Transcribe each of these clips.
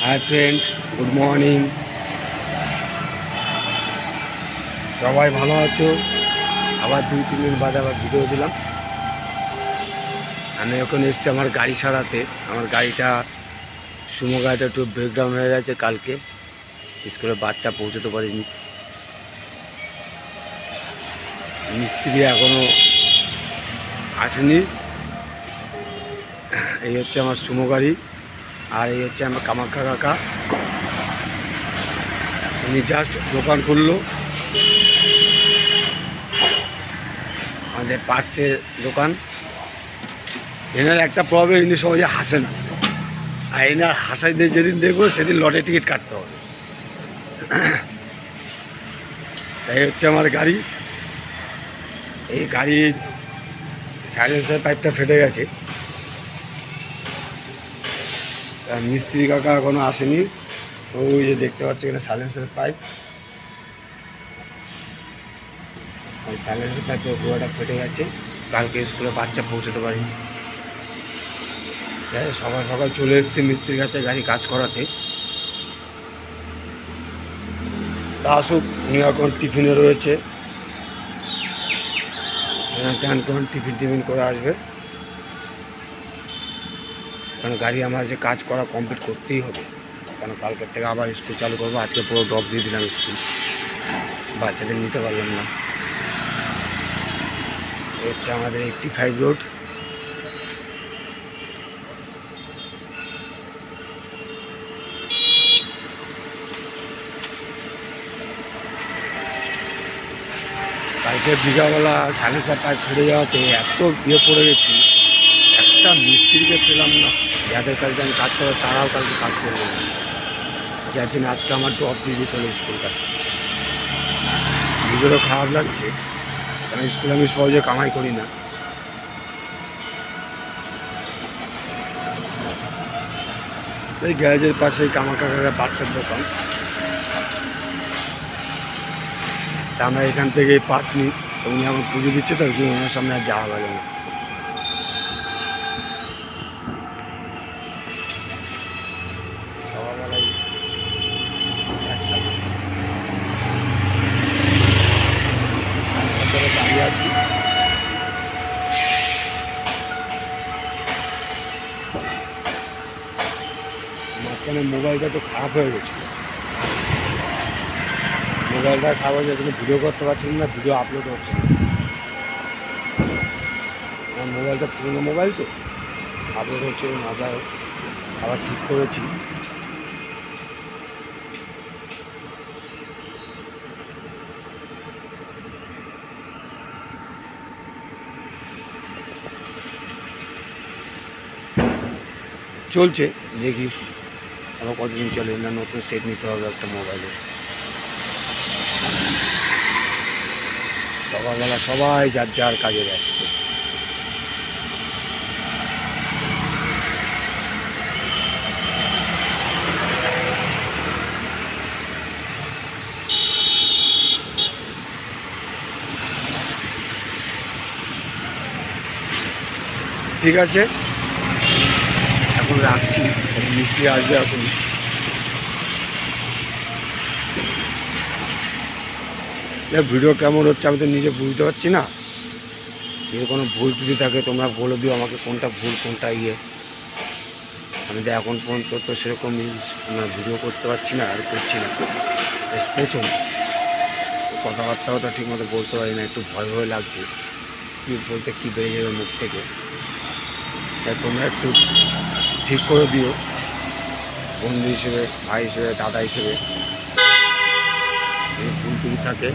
Hi friend, good morning. সবাই ভালো আছো? আবার 2-3 দিন বাদে আবার ভিডিও দিলাম। আমি এখন এসেছি আমার গাড়ি সারাতে। আমার গাড়িটা সুমো গাড়িটা একটু ব্রেকডাউন হয়ে গেছে কালকে, স্কুলে বাচ্চা পৌঁছতে পারিনি। মিস্ত্রি এখনও আসেনি। এই হচ্ছে আমার সুমো গাড়ি, আর এই হচ্ছে আমার কামাখ্যা কাকা। উনি জাস্ট দোকান খুললো, আমাদের পার্টসের দোকান। এনার একটা প্রবলেম, ইনি সহজে হাসে না, আর এনার হাসাই দিয়ে যেদিন দেখবো সেদিন লটে টিকিট কাটতে হবে। এই হচ্ছে আমার গাড়ি। এই গাড়ির সাইলেন্সার পাইপটা ফেটে গেছে, মিস্ত্রি কাকা এখনো আসেনি। ওই যে দেখতে পাচ্ছি এখানে সাইলেন্সার পাইপ, ওই সাইলেন্সার পাইপের গোড়াটা ফেটে গেছে। কালকে স্কুলে বাচ্চা পৌঁছতে পারিনি। সকাল সকাল চলে এসেছি মিস্ত্রির কাছে গাড়ি কাজ করাতে। তা আসুক, উনি এখন টিফিনে রয়েছে, স্নান করে টিফিন করে আসবে। কারণ গাড়ি আমার যে কাজ করা কমপ্লিট করতেই হবে, কারণ কালকের থেকে আবার স্কুল চালু করবো। আজকে পুরো ড্রপ দিয়ে দিলাম স্কুল, বাচ্চাদের নিতে পারলাম না। হচ্ছে আমাদের 85 রোড। কালকে বিকালবেলা সাইলেন্সার পাইপ ফেটে যাওয়াতে এত বিয়ে পড়ে গেছি, একটা মিস্ত্রিকে পেলাম না। যাদের কাছে আমি কাজ করবো তারাও কালকে কাজ করবো না, যার জন্য আজকে আমার ড্রপ দিয়ে দিতে হলো স্কুলটা। নিজেরও খারাপ লাগছে, কারণ স্কুলে আমি সহজে কামাই করি না। এই গ্যারেজের পাশেই কামাখ্যা কাকার পার্সের দোকান। তা আমরা এখান থেকে পাস নিই, তো উনি আমার পুজো দিচ্ছে, তো ওই জন্য ওনার সামনে আর যাওয়া গেল না। সকালবেলায় একসাথে দাঁড়িয়ে আছি। মাঝখানে মোবাইলটা একটু খারাপ হয়ে গেছিলো, মোবাইলটা খারাপ হয়ে গেছিলো, ভিডিও করতে পারছিলাম না, ভিডিও আপলোড হচ্ছে না। আমার মোবাইলটা পুরোনো মোবাইল, তো আপলোড হচ্ছে না। আবার ঠিক করেছি। চলছে, দেখি আবার কতদিন চলে না, নতুন সেট নিতে হবে একটা মোবাইলে। সকালবেলা সবাই যার যার কাজে ব্যস্ত। ঠিক আছে, এখন রাখছি, মিস্ত্রি আসবে এখন। ভিডিও কেমন হচ্ছে আমি তো নিজে বুঝতে পারছি না। যদি কোনো ভুল ত্রুটি থাকে তোমরা বলে দিও আমাকে, কোনটা ভুল কোনটা ইয়ে। আমি তো এখন পর্যন্ত তো সেরকম ভিডিও করতে পারছি না, আর করছি না। প্রথম কথাবার্তাও তো ঠিক মতো বলতে পারি না, একটু ভয় ভয় লাগছে, কী বলতে কী বেরিয়ে যাবে মুখ থেকে। তাই তোমরা একটু ঠিক করে দিও, বন্ধু হিসেবে, ভাই হিসেবে, দাদা হিসেবে। যদি ভুল ত্রুটি থাকে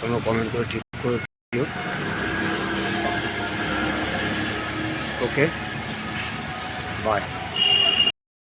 তোমরা কমেন্ট করে ঠিক করে দিও। ওকে, বাই।